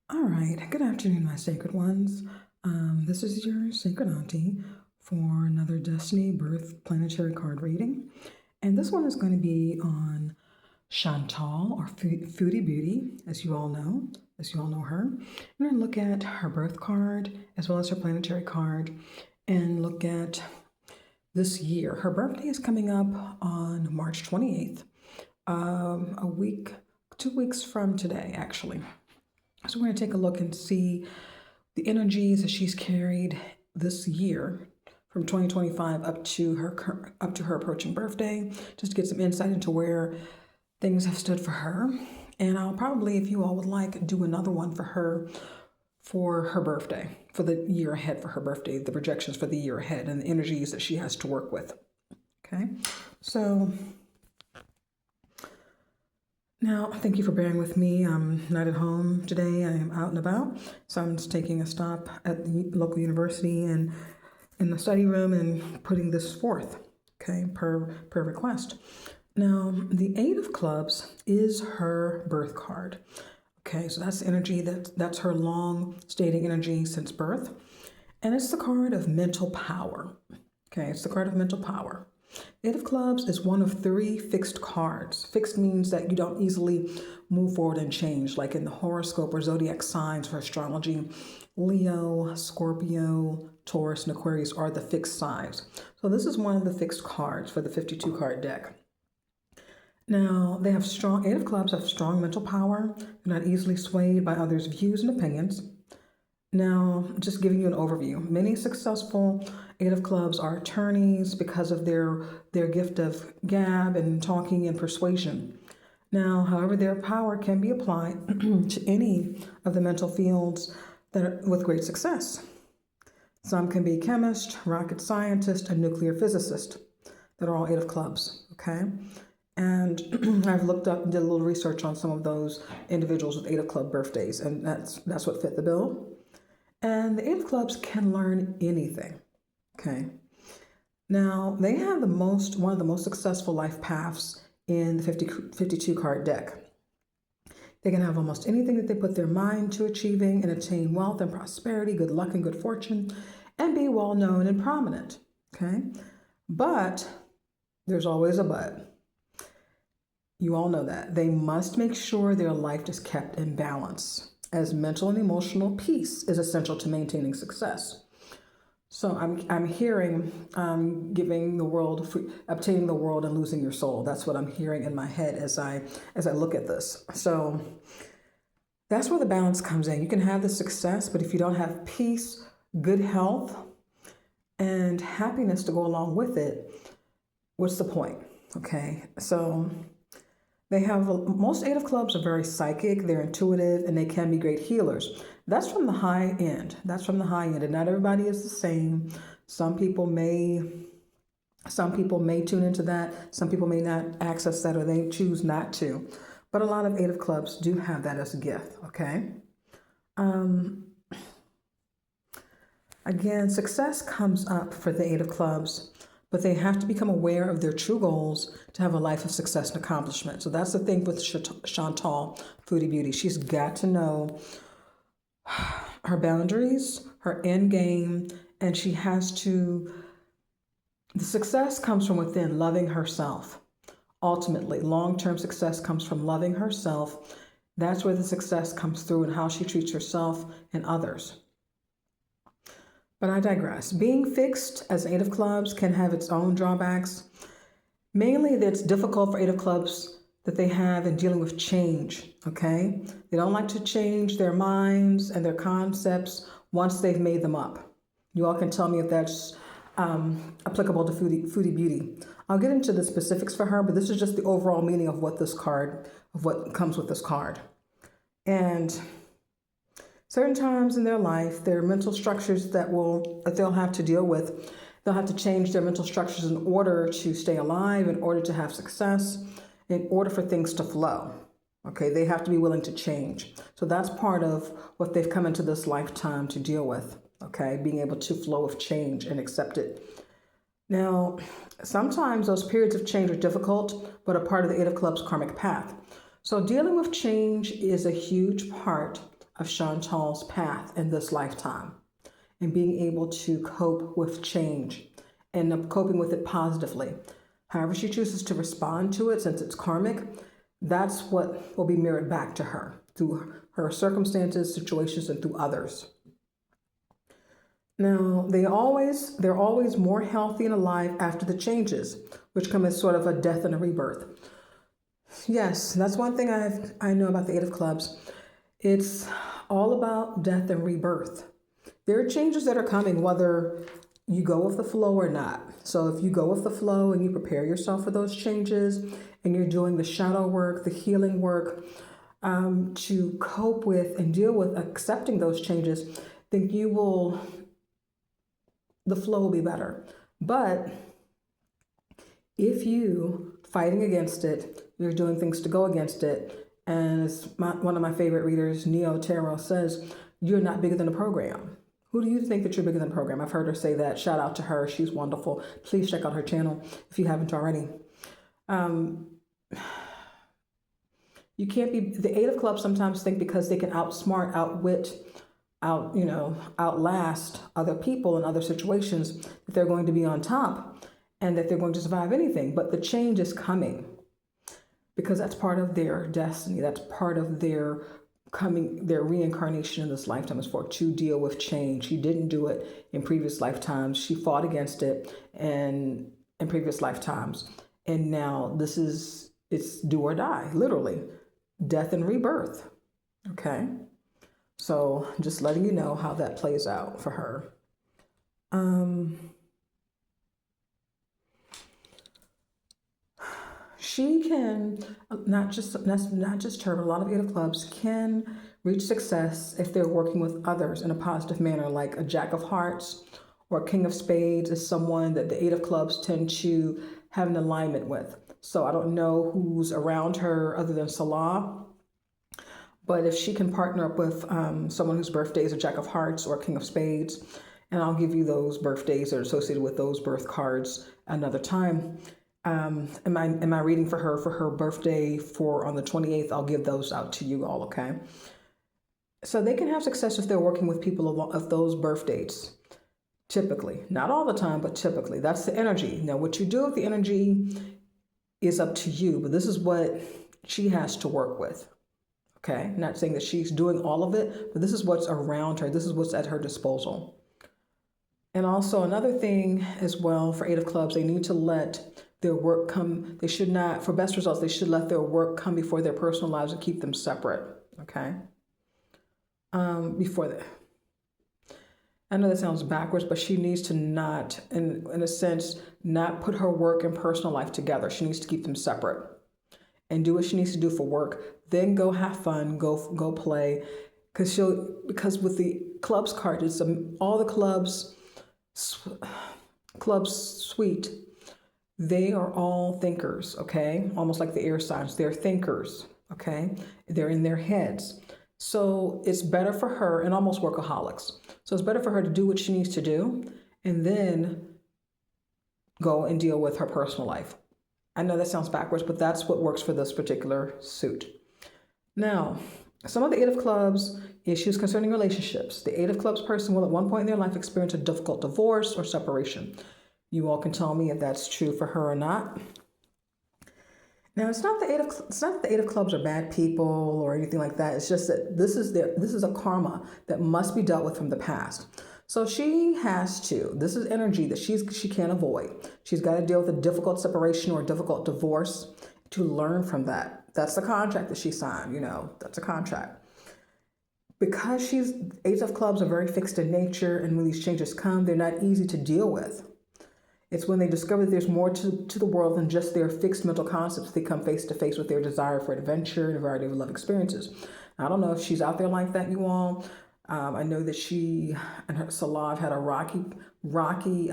All right, good afternoon, my sacred ones. This is your sacred auntie for another Destiny Birth Planetary card reading. And this one is going to be on Chantal, or Foodie Beauty, as you all know, her. We're going to look at her birth card as well as her planetary card and look at this year. Her birthday is coming up on March 28th, a week, 2 weeks from today, actually. So we're going to take a look and see the energies that she's carried this year from 2025 up to her approaching birthday, just to get some insight into where things have stood for her. And I'll probably, if you all would like, do another one for her birthday, for the year ahead for her birthday, the projections for the year ahead and the energies that she has to work with. Okay, so now, thank you for bearing with me. I'm not at home today. I am out and about. So I'm just taking a stop at the local university and in the study room and putting this forth, okay, per request. Now, the Eight of Clubs is her birth card. Okay, so that's energy, that's her long stating energy since birth. And it's the card of mental power. Okay, it's the card of mental power. Eight of Clubs is one of 3 fixed cards. Fixed means that you don't easily move forward and change, like in the horoscope or zodiac signs for astrology. Leo, Scorpio, Taurus, and Aquarius are the fixed signs. So this is one of the fixed cards for the 52 card deck. Now, they have Eight of Clubs have strong mental power. They're not easily swayed by others' views and opinions. Now, just giving you an overview. Many successful Eight of Clubs are attorneys because of their gift of gab and talking and persuasion. Now, however, their power can be applied to any of the mental fields that are with great success. Some can be chemist, rocket scientist, and nuclear physicist. That are all Eight of Clubs, okay? And I've looked up and did a little research on some of those individuals with Eight of Club birthdays, and that's what fit the bill. And the Eight of Clubs can learn anything, okay? Now, they have one of the most successful life paths in the 52 card deck. They can have almost anything that they put their mind to achieving and attain wealth and prosperity, good luck and good fortune, and be well known and prominent, okay? But there's always a but. You all know that. They must make sure their life is kept in balance, as mental and emotional peace is essential to maintaining success. So I'm hearing giving the world, obtaining the world and losing your soul. That's what I'm hearing in my head as I look at this. So that's where the balance comes in. You can have the success, but if you don't have peace, good health, and happiness to go along with it, what's the point? Okay, so they have, most Eight of Clubs are very psychic, they're intuitive, and they can be great healers. That's from the high end. And not everybody is the same. Some people may tune into that. Some people may not access that, or they choose not to. But a lot of Eight of Clubs do have that as a gift, okay? Again, success comes up for the Eight of Clubs, but they have to become aware of their true goals to have a life of success and accomplishment. So that's the thing with Chantal, Foodie Beauty. She's got to know her boundaries, her end game, and she has to, the success comes from within, loving herself. Ultimately, long-term success comes from loving herself. That's where the success comes through in how she treats herself and others. But I digress. Being fixed as Eight of Clubs can have its own drawbacks. Mainly, it's difficult for Eight of Clubs that they have in dealing with change, okay? They don't like to change their minds and their concepts once they've made them up. You all can tell me if that's applicable to Foodie Beauty. I'll get into the specifics for her, but this is just the overall meaning of what what comes with this card. And certain times in their life, their mental structures that they'll have to deal with, they'll have to change their mental structures in order to stay alive, in order to have success, in order for things to flow. Okay, they have to be willing to change. So that's part of what they've come into this lifetime to deal with. Okay, being able to flow with change and accept it. Now, sometimes those periods of change are difficult, but a part of the Eight of Clubs karmic path. So dealing with change is a huge part of Chantal's path in this lifetime and being able to cope with change and coping with it positively. However she chooses to respond to it, since it's karmic, that's what will be mirrored back to her through her circumstances, situations, and through others. Now, they're always more healthy and alive after the changes, which come as sort of a death and a rebirth. Yes, that's one thing I know about the Eight of Clubs. It's all about death and rebirth. There are changes that are coming, whether you go with the flow or not. So if you go with the flow and you prepare yourself for those changes and you're doing the shadow work, the healing work, to cope with and deal with accepting those changes, then the flow will be better. But if you fighting against it, you're doing things to go against it, and as one of my favorite readers, Neo Tarot, says, you're not bigger than the program. Who do you think that you're bigger than the program? I've heard her say that. Shout out to her. She's wonderful. Please check out her channel if you haven't already. You can't be, the Eight of Clubs sometimes think because they can outsmart, outwit, outlast other people in other situations, that they're going to be on top and that they're going to survive anything. But the change is coming because that's part of their destiny. That's part of their reincarnation in this lifetime, is to deal with change. She didn't do it in previous lifetimes. She fought against it in previous lifetimes. And now it's do or die, literally. Death and rebirth. Okay? So just letting you know how that plays out for her. She can, not just her, but a lot of Eight of Clubs can reach success if they're working with others in a positive manner, like a Jack of Hearts or King of Spades is someone that the Eight of Clubs tend to have an alignment with. So I don't know who's around her other than Salah, but if she can partner up with someone whose birthday is a Jack of Hearts or King of Spades, and I'll give you those birthdays that are associated with those birth cards another time. In my reading for her birthday on the 28th, I'll give those out to you all, okay? So they can have success if they're working with people of those birth dates. Typically, not all the time, but typically. That's the energy. Now, what you do with the energy is up to you, but this is what she has to work with. Okay? Not saying that she's doing all of it, but this is what's around her. This is what's at her disposal. And also another thing as well for Eight of Clubs, they need to let their work come. They should not, for best results, they should let their work come before their personal lives and keep them separate. Okay? Before that. I know that sounds backwards, but she needs to not, in a sense, not put her work and personal life together. She needs to keep them separate and do what she needs to do for work. Then go have fun, go play, because with the clubs card, it's all the clubs suite. They are all thinkers, okay? Almost like the air signs. They're thinkers, okay? They're in their heads. So it's better for her, and almost workaholics. So it's better for her to do what she needs to do and then go and deal with her personal life. I know that sounds backwards, but that's what works for this particular suit. Now, some of the Eight of Clubs issues concerning relationships. The Eight of Clubs person will at one point in their life experience a difficult divorce or separation. You all can tell me if that's true for her or not. Now, it's not that the Eight of Clubs are bad people or anything like that. It's just that this is a karma that must be dealt with from the past. So she has to. This is energy that she can't avoid. She's got to deal with a difficult separation or a difficult divorce to learn from that. That's the contract that she signed. That's a contract. Because Eight of Clubs are very fixed in nature, and when these changes come, they're not easy to deal with. It's when they discover that there's more to the world than just their fixed mental concepts. They come face to face with their desire for adventure and a variety of love experiences. I don't know if she's out there like that, you all. I know that she and her Salah have had a rocky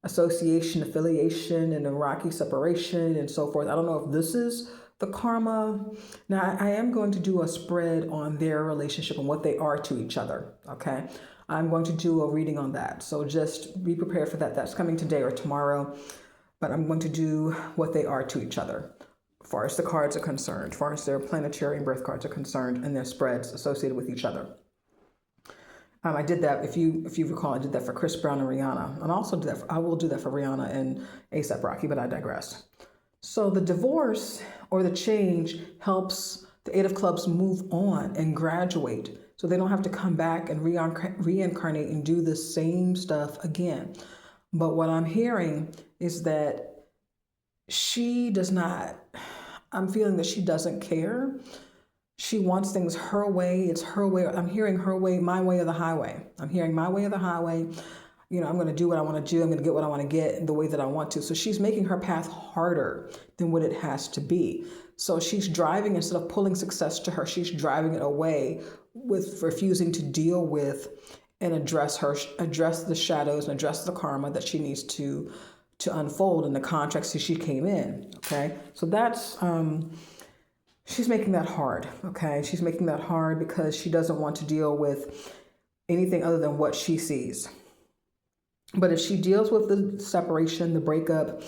association, affiliation, and a rocky separation and so forth. I don't know if this is the karma. Now, I am going to do a spread on their relationship and what they are to each other, okay? I'm going to do a reading on that. So just be prepared for that. That's coming today or tomorrow. But I'm going to do what they are to each other far as the cards are concerned, as far as their planetary and birth cards are concerned, and their spreads associated with each other. I did that, if you recall, I did that for Chris Brown and Rihanna. And also I will do that for Rihanna and A$AP Rocky, but I digress. So the divorce or the change helps the Eight of Clubs move on and graduate, so they don't have to come back and reincarnate and do the same stuff again. But what I'm hearing is that she does not, I'm feeling that she doesn't care. She wants things her way. It's her way. I'm hearing her way, my way or the highway. I'm hearing my way or the highway. You know, I'm going to do what I want to do. I'm going to get what I want to get in the way that I want to. So she's making her path harder than what it has to be. So she's driving, instead of pulling success to her, she's driving it away with refusing to deal with and address the shadows and address the karma that she needs to unfold in the context that she came in. Okay. So that's, she's making that hard. Okay. She's making that hard because she doesn't want to deal with anything other than what she sees. But if she deals with the separation, the breakup,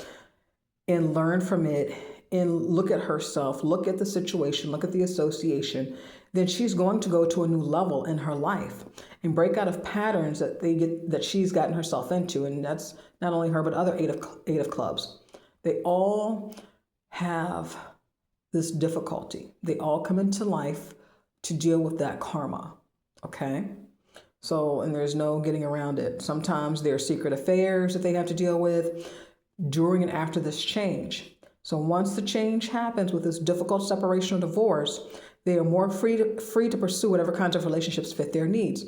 and learn from it, and look at herself, look at the situation, look at the association, then she's going to go to a new level in her life and break out of patterns that she's gotten herself into. And that's not only her, but other eight of clubs. They all have this difficulty. They all come into life to deal with that karma. Okay. So, and there's no getting around it. Sometimes there are secret affairs that they have to deal with during and after this change. So once the change happens with this difficult separation or divorce, they are more free to pursue whatever kinds of relationships fit their needs.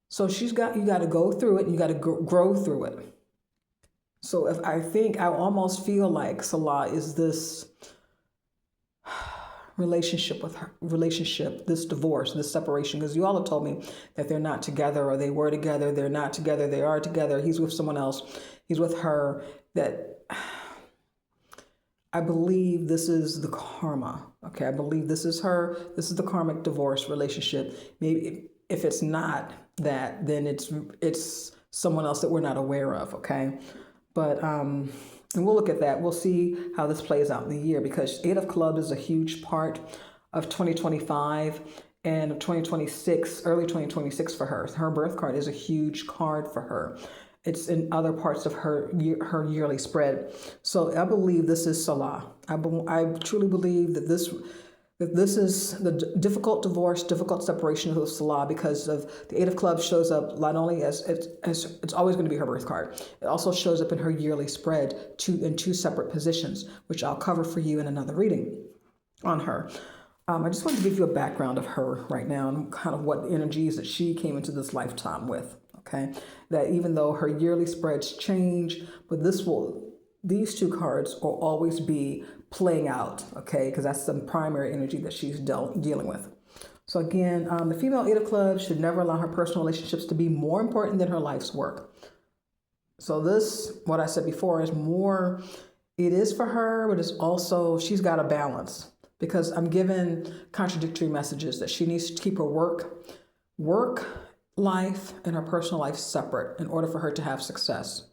So you got to go through it, and you got to grow through it. So I almost feel like Salah is this relationship, this divorce, this separation, because you all have told me that they're not together, or they were together, they're not together, they are together, he's with someone else, he's with her, that I believe this is the karma. Okay, I believe this is the karmic divorce relationship. Maybe if it's not that, then it's someone else that we're not aware of, okay? But and we'll look at that. We'll see how this plays out in the year, because Eight of Clubs is a huge part of 2025 and of 2026, early 2026 for her. Her birth card is a huge card for her. It's in other parts of her yearly spread. So I believe this is Salah. I truly believe that this is the difficult divorce, difficult separation of Salah, because of the Eight of Clubs shows up not only as it's always going to be her birth card. It also shows up in her yearly spread in two separate positions, which I'll cover for you in another reading on her. I just wanted to give you a background of her right now and kind of what energies that she came into this lifetime with. Okay, that even though her yearly spreads change, but these two cards will always be playing out, okay, because that's the primary energy that she's dealing with. So again, the female Eight of Clubs should never allow her personal relationships to be more important than her life's work. So this, what I said before, is more, it is for her, but it's also, she's got a balance, because I'm given contradictory messages that she needs to keep her work life and her personal life separate in order for her to have success.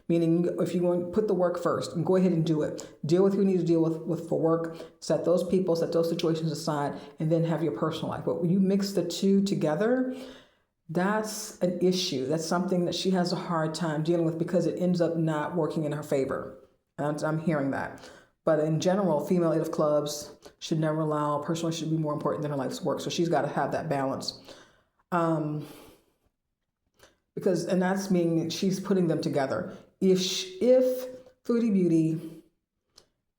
Meaning, if you want to put the work first, and go ahead and do it. Deal with who you need to deal with for work. Set those people, set those situations aside, and then have your personal life. But when you mix the two together, that's an issue. That's something that she has a hard time dealing with, because it ends up not working in her favor. And I'm hearing that. But in general, female Eight of Clubs should never allow personal life should be more important than her life's work. So she's got to have that balance. And that's meaning she's putting them together. If FoodieBeauty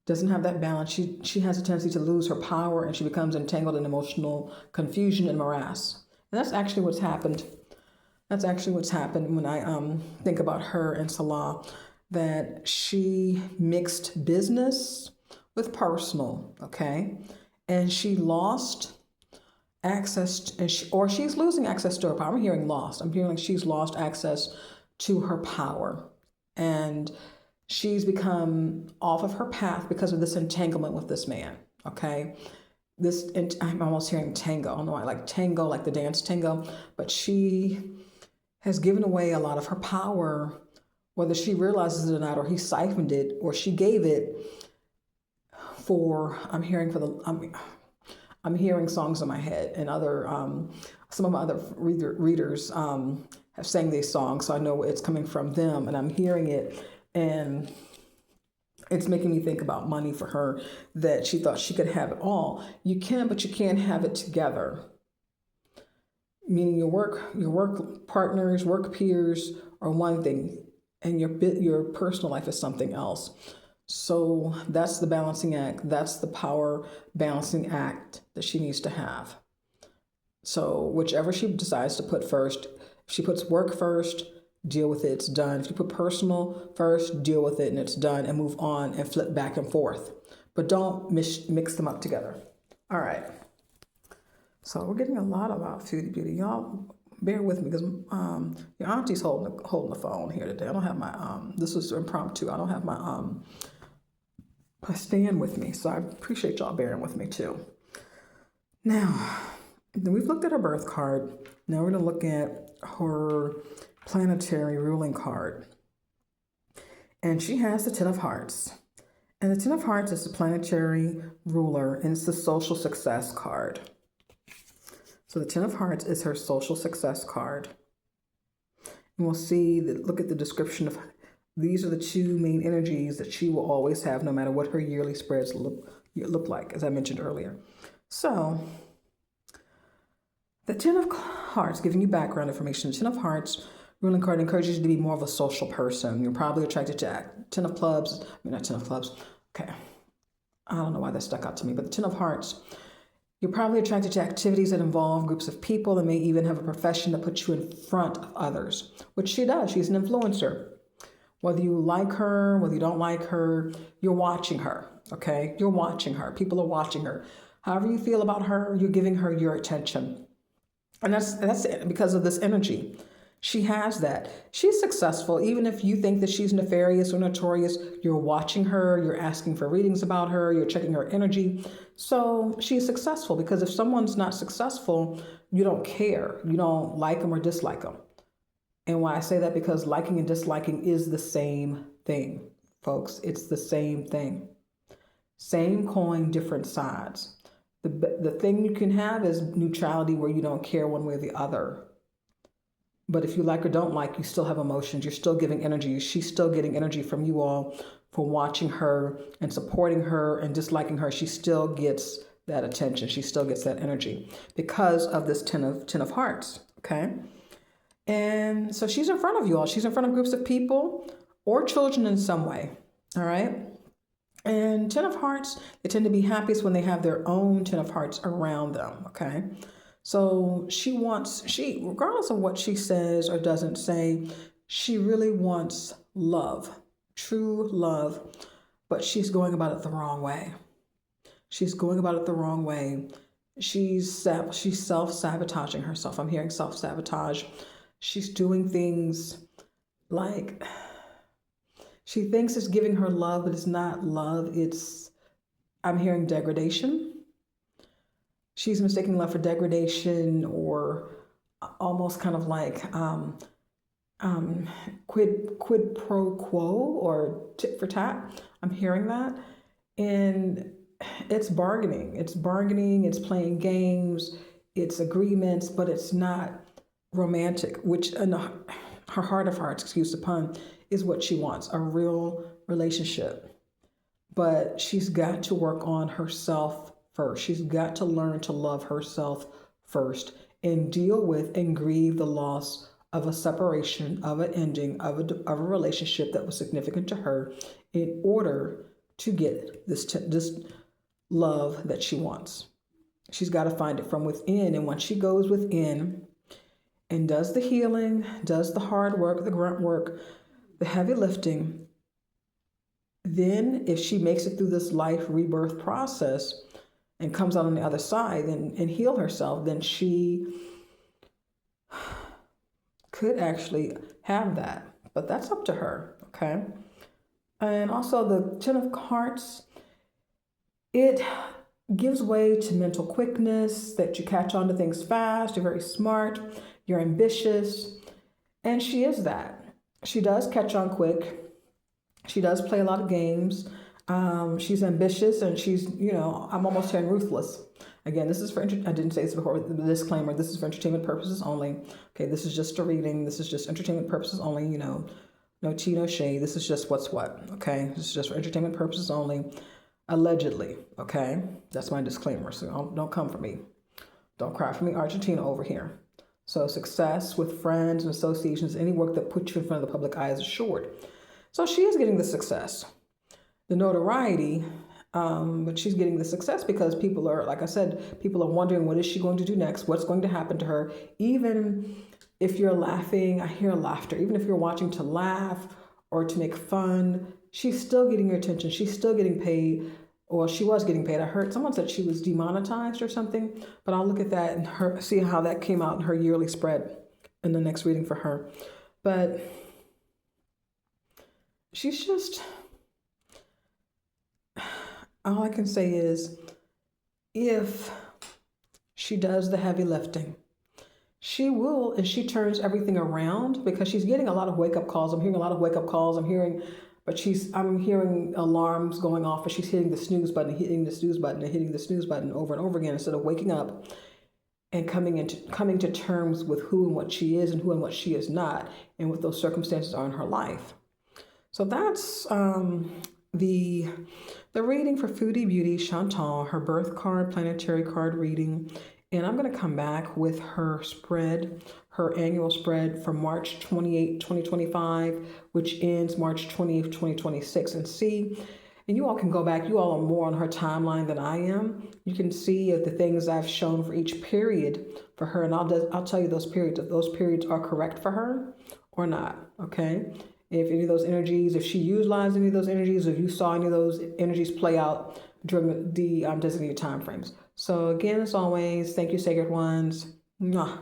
doesn't have that balance, she has a tendency to lose her power, and she becomes entangled in emotional confusion and morass. And that's actually what's happened. That's actually what's happened when I think about her and Salah, that she mixed business with personal, okay? And she lost access, she's losing access to her power. I'm hearing lost. I'm hearing she's lost access to her power. And she's become off of her path because of this entanglement with this man, okay? I'm almost hearing tango. I don't know why, like tango, like the dance tango. But she has given away a lot of her power, whether she realizes it or not, or he siphoned it, or she gave it I'm hearing I'm hearing songs in my head, and other some of my other readers have sang these songs, so I know it's coming from them, and I'm hearing it, and it's making me think about money for her, that she thought she could have it all. You can, but you can't have it together. Meaning your work partners, work peers are one thing, and your personal life is something else. So that's the balancing act. That's the power balancing act that she needs to have. So whichever she decides to put first, if she puts work first, deal with it, it's done. If you put personal first, deal with it, and it's done, and move on and flip back and forth. But don't mix them up together. All right. So we're getting a lot about FoodieBeauty. Y'all bear with me, because your auntie's holding the phone here today. I don't have my, this was impromptu. I don't have my stand with me. So I appreciate y'all bearing with me too. Now, we've looked at her birth card. Now we're going to look at her planetary ruling card. And she has the Ten of Hearts. And the Ten of Hearts is the planetary ruler, and it's the social success card. So the Ten of Hearts is her social success card. And we'll see that, look at the description of, these are the two main energies that she will always have, no matter what her yearly spreads look like, as I mentioned earlier. So the Ten of Hearts, giving you background information, the Ten of Hearts ruling card encourages you to be more of a social person. You're probably attracted to Ten of Clubs. Not Ten of Clubs. Okay. I don't know why that stuck out to me, but the Ten of Hearts, you're probably attracted to activities that involve groups of people, and may even have a profession that puts you in front of others, which she does. She's an influencer. Whether you like her, whether you don't like her, you're watching her, okay? You're watching her. People are watching her. However you feel about her, you're giving her your attention. And that's it, because of this energy. She has that. She's successful. Even if you think that she's nefarious or notorious, you're watching her, you're asking for readings about her, you're checking her energy. So she's successful, because if someone's not successful, you don't care. You don't like them or dislike them. And why I say that, because liking and disliking is the same thing, folks. It's the same thing. Same coin, different sides. The thing you can have is neutrality, where you don't care one way or the other. But if you like or don't like, you still have emotions. You're still giving energy. She's still getting energy from you all for watching her and supporting her and disliking her. She still gets that attention. She still gets that energy because of this Ten of Hearts, okay? And so she's in front of you all. She's in front of groups of people or children in some way, all right? And Ten of Hearts, they tend to be happiest when they have their own Ten of Hearts around them, okay? So she, regardless of what she says or doesn't say, she really wants love, true love, but she's going about it the wrong way. She's going about it the wrong way. She's self-sabotaging herself. I'm hearing self-sabotage. She's doing things like, she thinks it's giving her love, but it's not love. I'm hearing degradation. She's mistaking love for degradation, or almost kind of like quid pro quo, or tit for tat. I'm hearing that. And it's bargaining. It's bargaining. It's playing games. It's agreements, but it's not romantic, which in her heart of hearts, excuse the pun, is what she wants, a real relationship. But she's got to work on herself first. She's got to learn to love herself first and deal with and grieve the loss of a separation, of an ending, of a relationship that was significant to her, in order to get this love that she wants. She's got to find it from within. And once she goes within and does the healing, does the hard work, the grunt work, the heavy lifting, then if she makes it through this life rebirth process and comes out on the other side and heal herself, then she could actually have that. But that's up to her, okay? And also the Ten of Hearts, it gives way to mental quickness, that you catch on to things fast, you're very smart, you're ambitious, and she is that. She does catch on quick. She does play a lot of games. She's ambitious and she's, I'm almost saying ruthless. Again, this is for, I didn't say this before, the disclaimer, this is for entertainment purposes only. Okay, this is just a reading. This is just entertainment purposes only, no tea, no shade. This is just what's what, okay? This is just for entertainment purposes only, allegedly, okay? That's my disclaimer, so don't come for me. Don't cry for me, Argentina over here. So success with friends and associations, any work that puts you in front of the public eye is assured. So she is getting the success, the notoriety, but she's getting the success because people are, like I said, people are wondering what is she going to do next? What's going to happen to her? Even if you're laughing, I hear laughter. Even if you're watching to laugh or to make fun, she's still getting your attention. She's still getting paid, or she was getting paid. I heard someone said she was demonetized or something, but I'll look at that and see how that came out in her yearly spread in the next reading for her. But she's just, all I can say is, if she does the heavy lifting, she will, and she turns everything around, because she's getting a lot of wake-up calls. I'm hearing a lot of wake-up calls. I'm hearing alarms going off, but she's hitting the snooze button, hitting the snooze button, and hitting the snooze button over and over again, instead of waking up and coming to terms with who and what she is and who and what she is not, and what those circumstances are in her life. So that's the reading for Foodie Beauty Chantal, her birth card, planetary card reading. And I'm going to come back with her spread, her annual spread for March 28, 2025, which ends March 28th, 2026, and see. And you all can go back. You all are more on her timeline than I am. You can see the things I've shown for each period for her, and I'll tell you those periods, if those periods are correct for her or not, okay? If any of those energies, if she utilized any of those energies, if you saw any of those energies play out during the designated time frames. So again, as always, thank you, Sacred Ones. Mwah.